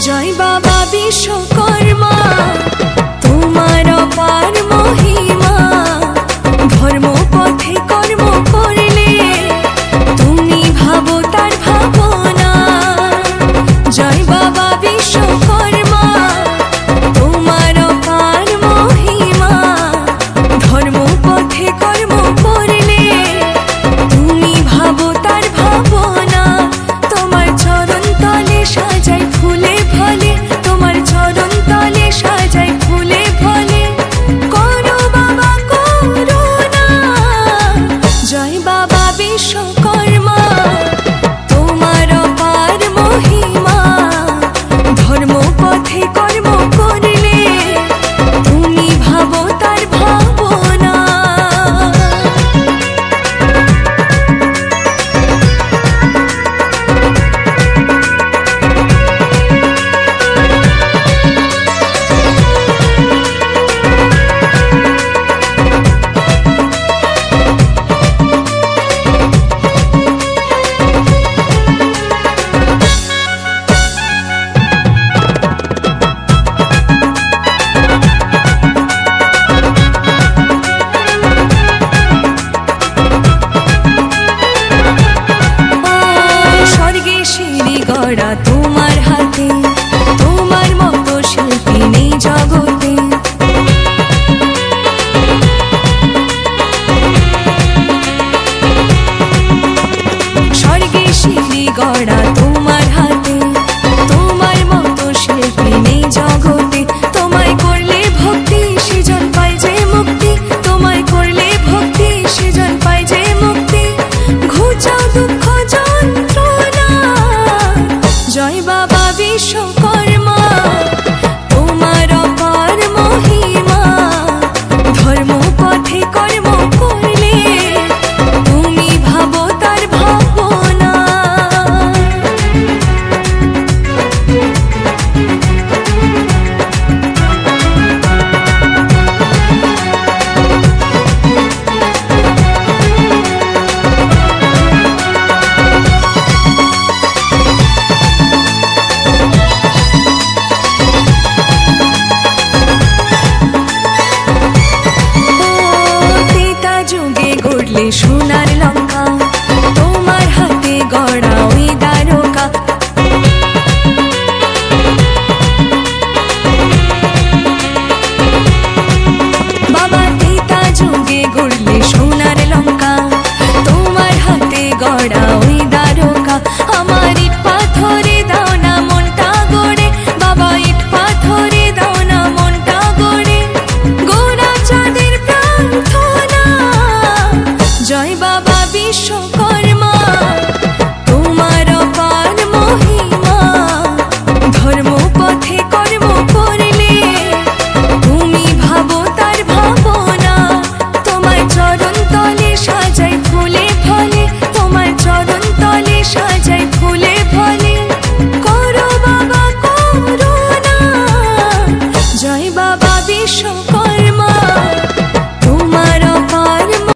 জয় বাবা বিশ্বকর্মা, তোমার অপার মহিমা। ধর্ম পথে কর্ম করলে তুমি ভাবো তার ভাবনা। জয় বাবা বিশ্বকর্মা, তোমার অপার মহিমা। ধর্ম পথে কর্ম করলে তুমি ভাবো তার ভাবনা। তোমার চরণ তলে সাজাই ফুলে ফলে, তোমার চরণ তলে সাজাই ফুলে ফলে। করো বাবা করুণা। জয় বাবা বিশ্বকর্মা, তোমার অপার মহিমা। ধর্ম পথে কর্ম করলে তুমি ভাবো তার ভাবনা। গড়া তোমার হাতে, তোমার মতো শিল্পী নেই জগতে। স্বর্গে সিঁড়ি গড়া তোমার হাতে, তোমার মতো শিল্পী নেই জগতে। তোমায় করলে ভক্তি সেজন পায় যে মুক্তি, তোমায় করলে ভক্তি সেজন পায় যে মুক্তি। ঘুচাও দুঃখ যন্ত্রণা। জয় বাবা বিশ্বকর্মা, তোমার অপার মহিমা। ধর্ম পথে কর্ম করলে তুমি ভাবো তার ভাবনা। সোনার লঙ্কা, তোমার হাতে গড়া ওই দ্বারকা। বাবা ত্রেতা যুগে গড়লে সোনার লঙ্কা, তোমার হাতে গড়া ওই দ্বারকা। আমার ইট পাথরে দাও না মনটা গড়ে, বাবা ইট পাথরে দাও না মনটা গড়ে। গোরা চাঁদের প্রার্থনা। জয় বাবা বিশ্বকর্মা।